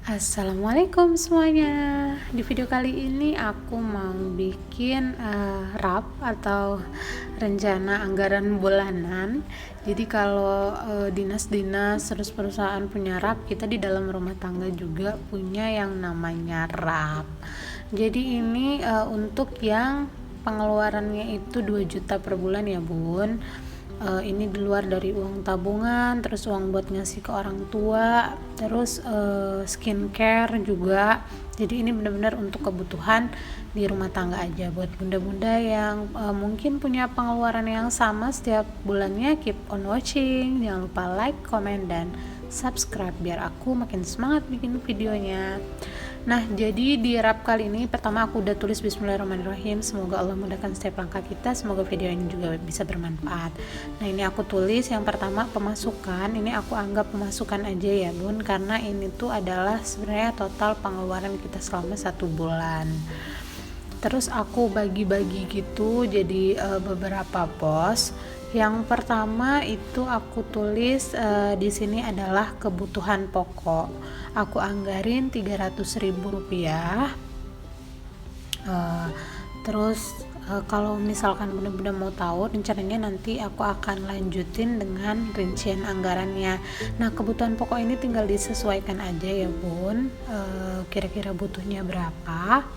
Assalamualaikum semuanya. Di video kali ini aku mau bikin RAP atau rencana anggaran bulanan. Jadi kalau dinas-dinas terus perusahaan punya RAP, kita di dalam rumah tangga juga punya yang namanya RAP. Jadi ini untuk yang pengeluarannya itu 2 juta per bulan ya bun. Ini di luar dari uang tabungan, terus uang buat ngasih ke orang tua, terus skincare juga. Jadi ini benar-benar untuk kebutuhan di rumah tangga aja. Buat bunda-bunda yang mungkin punya pengeluaran yang sama setiap bulannya, keep on watching. Jangan lupa like, comment, dan subscribe biar aku makin semangat bikin videonya. Nah, jadi di rap kali ini pertama aku udah tulis bismillahirrahmanirrahim. Semoga Allah mudahkan setiap langkah kita. Semoga video ini juga bisa bermanfaat. Nah, ini aku tulis yang pertama pemasukan. Ini aku anggap pemasukan aja ya bun, karena ini tuh adalah sebenarnya total pengeluaran kita selama 1 bulan. Terus aku bagi-bagi gitu jadi beberapa pos. Yang pertama itu aku tulis di sini adalah kebutuhan pokok. Aku anggarin Rp300.000. Terus kalau misalkan benar-benar mau tahu rencananya, nanti aku akan lanjutin dengan rincian anggarannya. Nah, kebutuhan pokok ini tinggal disesuaikan aja ya bun, kira-kira butuhnya berapa.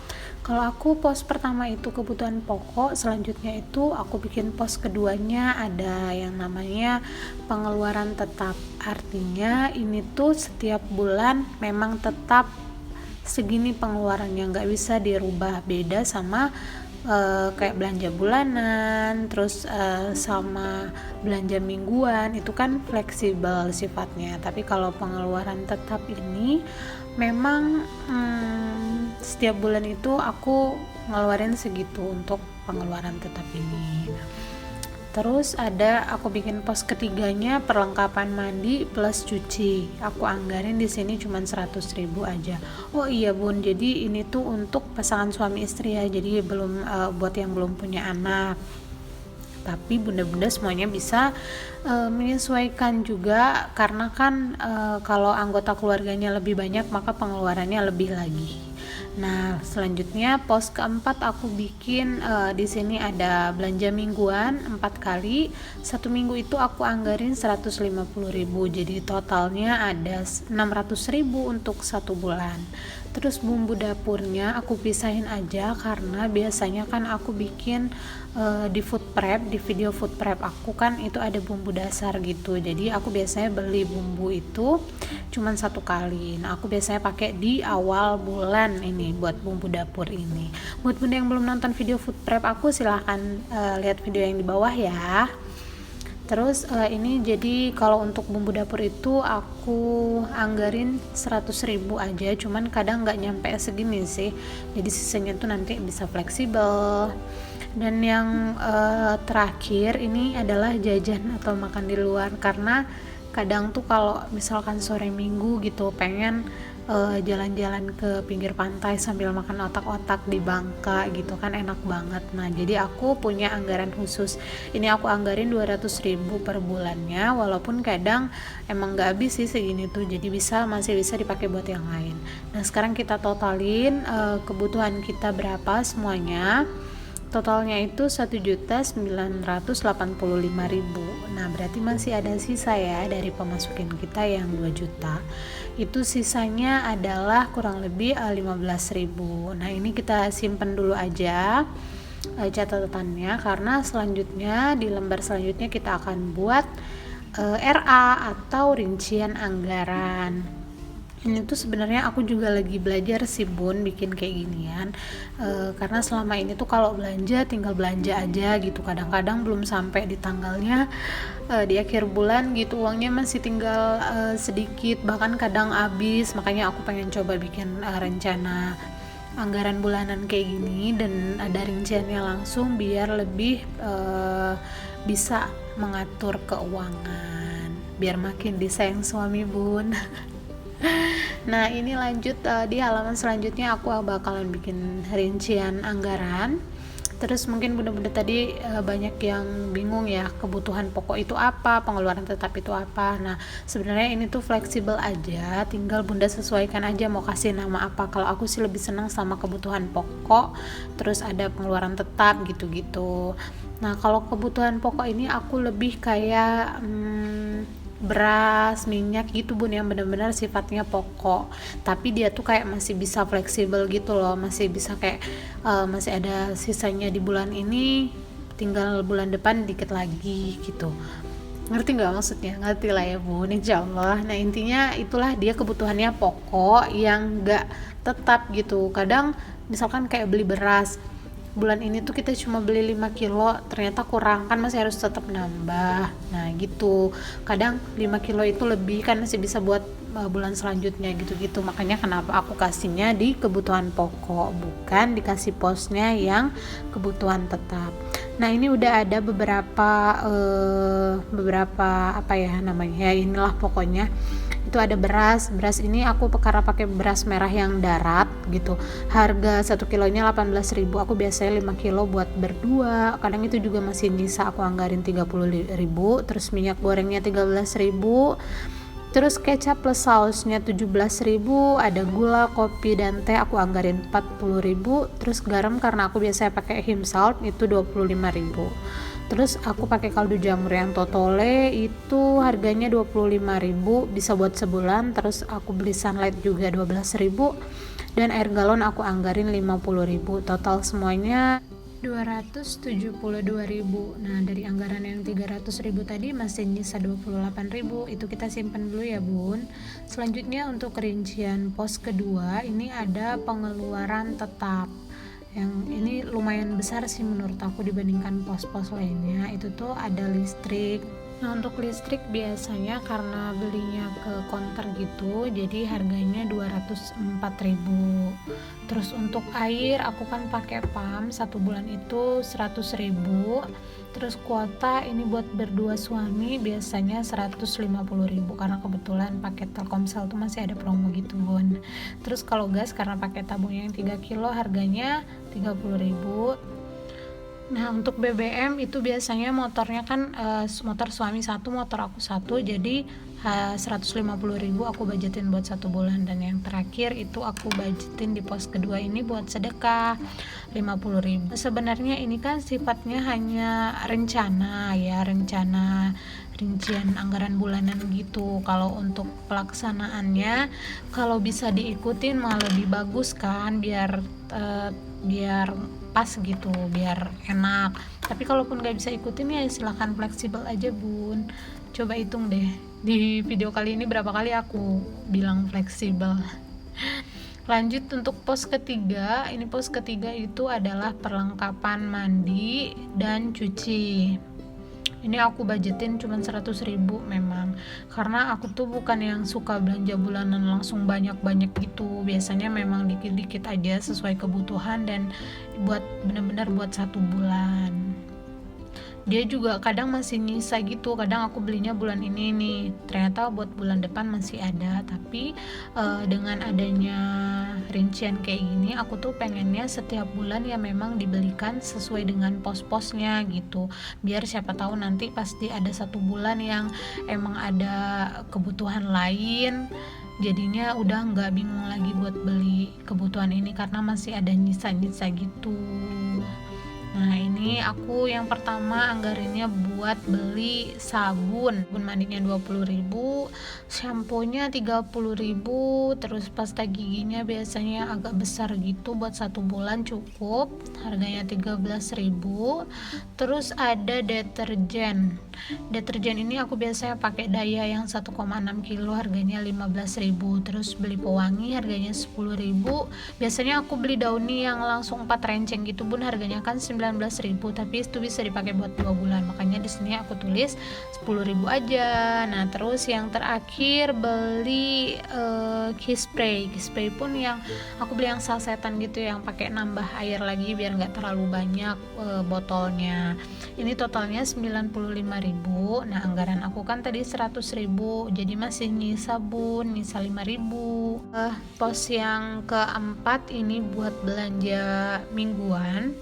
Kalau aku pos pertama itu kebutuhan pokok, selanjutnya itu aku bikin pos keduanya ada yang namanya pengeluaran tetap. Artinya ini tuh setiap bulan memang tetap segini pengeluarannya, nggak bisa dirubah. Beda sama kayak belanja bulanan, terus sama belanja mingguan, itu kan fleksibel sifatnya. Tapi kalau pengeluaran tetap ini memang setiap bulan itu aku ngeluarin segitu untuk pengeluaran tetap ini. Terus aku bikin pos ketiganya perlengkapan mandi plus cuci. Aku anggarin di sini cuma 100.000 aja. Oh iya bun, jadi ini tuh untuk pasangan suami istri ya. Jadi belum buat yang belum punya anak. Tapi bunda-bunda semuanya bisa menyesuaikan juga, karena kan kalau anggota keluarganya lebih banyak maka pengeluarannya lebih lagi. Nah, selanjutnya pos keempat aku bikin di sini ada belanja mingguan 4 kali. 1 minggu itu aku anggarin 150.000. Jadi totalnya ada 600.000 untuk 1 bulan. Terus bumbu dapurnya aku pisahin aja, karena biasanya kan aku bikin di food prep, di video food prep aku kan itu ada bumbu dasar gitu. Jadi aku biasanya beli bumbu itu cuman 1 kali. Nah, aku biasanya pakai di awal bulan ini buat bumbu dapur ini. Buat bunda yang belum nonton video food prep aku, silahkan lihat video yang di bawah ya. Terus ini jadi kalau untuk bumbu dapur itu aku anggarin 100.000 aja, cuman kadang nggak nyampe segini sih, jadi sisanya tuh nanti bisa fleksibel. Dan yang terakhir ini adalah jajan atau makan di luar, karena kadang tuh kalau misalkan sore minggu gitu pengen jalan-jalan ke pinggir pantai sambil makan otak-otak di Bangka gitu kan, enak banget. Nah, jadi aku punya anggaran khusus. Ini aku anggarin 200.000 per bulannya, walaupun kadang emang gak habis sih segini tuh, jadi masih bisa dipakai buat yang lain. Nah, sekarang kita totalin kebutuhan kita berapa semuanya. Totalnya itu 1.985.000. Nah, berarti masih ada sisa ya dari pemasukan kita yang 2 juta. Itu sisanya adalah kurang lebih 15.000. Nah, ini kita simpen dulu aja catatannya, karena selanjutnya di lembar selanjutnya kita akan buat RA atau rincian anggaran. Ini tuh sebenarnya aku juga lagi belajar sih bun bikin kayak ginian, karena selama ini tuh kalau belanja tinggal belanja aja gitu, kadang-kadang belum sampai di tanggalnya, di akhir bulan gitu uangnya masih tinggal sedikit, bahkan kadang habis. Makanya aku pengen coba bikin rencana anggaran bulanan kayak gini dan ada rinciannya langsung, biar lebih bisa mengatur keuangan, biar makin disayang suami bun. Nah, ini lanjut di halaman selanjutnya aku bakalan bikin rincian anggaran. Terus mungkin bunda-bunda tadi banyak yang bingung ya, kebutuhan pokok itu apa, pengeluaran tetap itu apa. Nah sebenarnya ini tuh fleksibel aja, tinggal bunda sesuaikan aja mau kasih nama apa. Kalau aku sih lebih senang sama kebutuhan pokok, terus ada pengeluaran tetap gitu-gitu. Nah kalau kebutuhan pokok ini aku lebih kayak beras, minyak gitu bun, yang benar-benar sifatnya pokok, tapi dia tuh kayak masih bisa fleksibel gitu loh, masih bisa kayak masih ada sisanya di bulan ini, tinggal bulan depan dikit lagi gitu. Ngerti nggak maksudnya? Ngerti lah ya bun, insyaallah. Nah intinya itulah dia kebutuhannya pokok yang nggak tetap gitu. Kadang misalkan kayak beli beras, bulan ini tuh kita cuma beli 5 kilo, ternyata kurang, kan masih harus tetap nambah. Nah gitu, kadang 5 kilo itu lebih kan masih bisa buat bulan selanjutnya gitu-gitu. Makanya kenapa aku kasihnya di kebutuhan pokok, bukan dikasih posnya yang kebutuhan tetap. Nah ini udah ada beberapa apa ya namanya ya, inilah pokoknya. Itu ada beras ini aku karena pakai beras merah yang darat gitu, harga 1 kilonya 18.000. Aku biasanya 5 kilo buat berdua, kadang itu juga masih nyisa, aku anggarin 30.000. Terus minyak gorengnya 13.000, terus kecap plus sausnya 17.000, ada gula, kopi, dan teh aku anggarin 40.000. Terus garam karena aku biasanya pakai Him salt itu 25.000. Terus aku pakai kaldu jamur yang totole itu harganya 25.000, bisa buat sebulan. Terus aku beli sunlight juga 12.000, dan air galon aku anggarin 50.000. Total semuanya 272.000. Nah dari anggaran yang 300.000 tadi masih nyisa 28.000, itu kita simpan dulu ya bun. Selanjutnya untuk rincian pos kedua, ini ada pengeluaran tetap, yang ini lumayan besar sih menurut aku dibandingkan pos-pos lainnya. Itu tuh ada listrik. Nah untuk listrik biasanya karena belinya ke konter gitu, jadi harganya 204.000. Terus untuk air aku kan pakai PAM, 1 bulan itu 100.000. Terus kuota ini buat berdua suami biasanya 150.000, karena kebetulan paket Telkomsel tuh masih ada promo gitu bun. Terus kalau gas karena pakai tabung yang 3 kilo harganya 30.000. Nah untuk BBM itu biasanya motornya kan motor suami satu, motor aku satu, jadi 150.000 aku budgetin buat 1 bulan. Dan yang terakhir itu aku budgetin di pos kedua ini buat sedekah 50.000. Sebenarnya ini kan sifatnya hanya rencana ya, rencana rincian anggaran bulanan gitu. Kalau untuk pelaksanaannya kalau bisa diikutin malah lebih bagus kan, biar pas gitu, biar enak. Tapi kalaupun gak bisa ikutin ya silahkan fleksibel aja bun. Coba hitung deh di video kali ini berapa kali aku bilang fleksibel. Lanjut untuk pos ketiga, ini pos ketiga itu adalah perlengkapan mandi dan cuci. Ini aku budgetin cuma 100.000 memang, karena aku tuh bukan yang suka belanja bulanan langsung banyak-banyak gitu. Biasanya memang dikit-dikit aja sesuai kebutuhan dan buat bener-bener buat 1 bulan. Dia juga kadang masih nyisa gitu, kadang aku belinya bulan ini nih, ternyata buat bulan depan masih ada. Tapi dengan adanya rincian kayak gini, aku tuh pengennya setiap bulan ya memang dibelikan sesuai dengan pos-posnya gitu, biar siapa tahu nanti pasti ada 1 bulan yang emang ada kebutuhan lain, jadinya udah nggak bingung lagi buat beli kebutuhan ini karena masih ada nyisa-nyisa gitu. Nah ini aku yang pertama anggarinnya buat beli sabun mandinya 20.000, shampoo-nya 30.000, terus pasta giginya biasanya agak besar gitu buat 1 bulan cukup, harganya 13.000. Terus ada deterjen ini aku biasanya pakai Daya yang 1,6 kilo harganya 15.000. Terus beli pewangi harganya 10.000. Biasanya aku beli Downy yang langsung 4 renceng gitu bun, harganya kan 19.000, tapi itu bisa dipakai buat 2 bulan, makanya di sini aku tulis 10.000 aja. Nah terus yang terakhir beli key spray pun yang aku beli yang sasetan gitu, yang pakai nambah air lagi biar nggak terlalu banyak botolnya. Ini totalnya 95.000. Nah anggaran aku kan tadi 100.000, jadi masih nyisa bun, nyisa 5.000. Pos yang keempat ini buat belanja mingguan.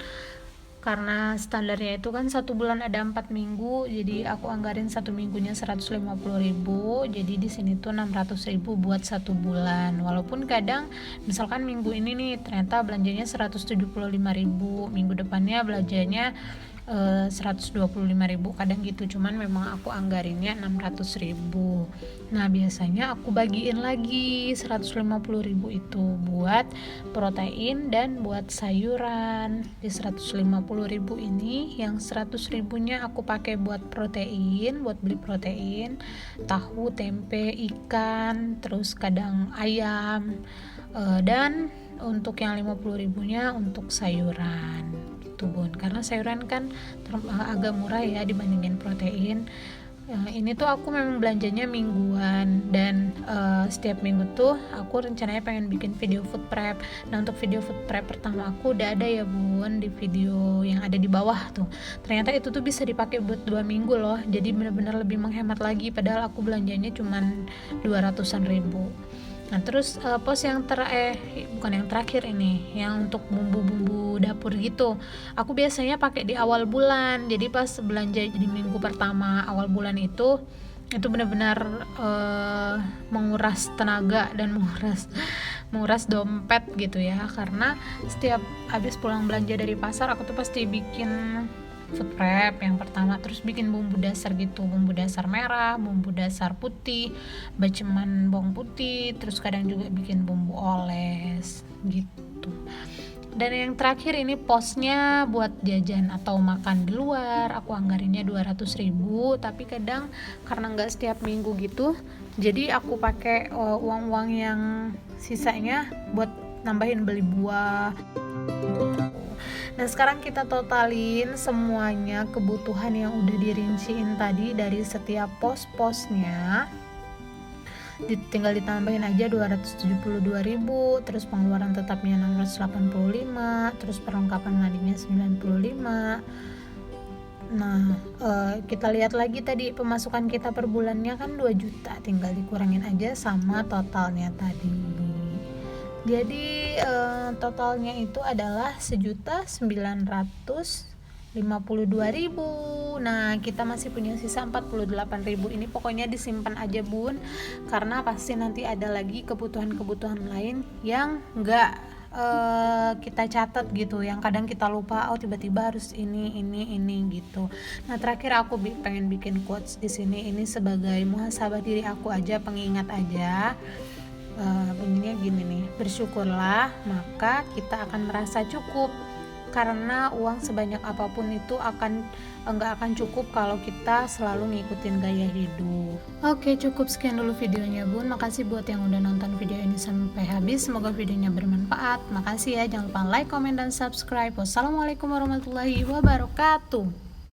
karena standarnya itu kan 1 bulan ada 4 minggu, jadi aku anggarin 1 minggunya 150.000, jadi di sini tuh 600.000 buat 1 bulan. Walaupun kadang misalkan minggu ini nih ternyata belanjanya 175.000, minggu depannya belanjanya 125.000, kadang gitu. Cuman memang aku anggarinnya 600.000. Nah biasanya aku bagiin lagi 150.000 itu buat protein dan buat sayuran. Di 150.000 ini yang 100.000-nya aku pakai buat protein, buat beli protein, tahu, tempe, ikan, terus kadang ayam, dan untuk yang 50.000-nya untuk sayuran gitu Bun, karena sayuran kan agak murah ya dibandingin protein. Ini tuh aku memang belanjanya mingguan, dan setiap minggu tuh aku rencananya pengen bikin video food prep. Nah untuk video food prep pertama aku udah ada ya Bun, di video yang ada di bawah tuh. Ternyata itu tuh bisa dipakai buat 2 minggu loh, jadi benar-benar lebih menghemat lagi, padahal aku belanjanya cuman 200-an ribu. Nah terus pos yang bukan yang terakhir ini, yang untuk bumbu-bumbu dapur gitu, aku biasanya pakai di awal bulan. Jadi pas belanja di minggu pertama awal bulan itu benar-benar menguras tenaga dan menguras dompet gitu ya, karena setiap habis pulang belanja dari pasar aku tuh pasti bikin food prep yang pertama, terus bikin bumbu dasar gitu, bumbu dasar merah, bumbu dasar putih, baceman bawang putih, terus kadang juga bikin bumbu oles gitu. Dan yang terakhir ini posnya buat jajan atau makan di luar, aku anggarinnya 200.000, tapi kadang karena nggak setiap minggu gitu, jadi aku pakai uang-uang yang sisanya buat nambahin beli buah. Dan sekarang kita totalin semuanya kebutuhan yang udah dirinciin tadi dari setiap pos-posnya. Tinggal ditambahin aja 272.000, terus pengeluaran tetapnya 685, terus perlengkapan mandinya 95. Nah, kita lihat lagi tadi pemasukan kita per bulannya kan 2 juta, tinggal dikurangin aja sama totalnya tadi. Jadi totalnya itu adalah 1.952.000. Nah kita masih punya sisa 48.000. Ini pokoknya disimpan aja Bun, karena pasti nanti ada lagi kebutuhan-kebutuhan lain yang enggak kita catat gitu, yang kadang kita lupa, oh tiba-tiba harus ini gitu. Nah terakhir aku pengen bikin quotes di sini, ini sebagai muhasabah diri aku aja, pengingat aja. Bunyinya gini nih, bersyukurlah maka kita akan merasa cukup, karena uang sebanyak apapun itu enggak akan cukup kalau kita selalu ngikutin gaya hidup. Oke, cukup sekian dulu videonya Bun. Makasih buat yang udah nonton video ini sampai habis, semoga videonya bermanfaat. Makasih ya, jangan lupa like, comment, dan subscribe. Wassalamualaikum warahmatullahi wabarakatuh.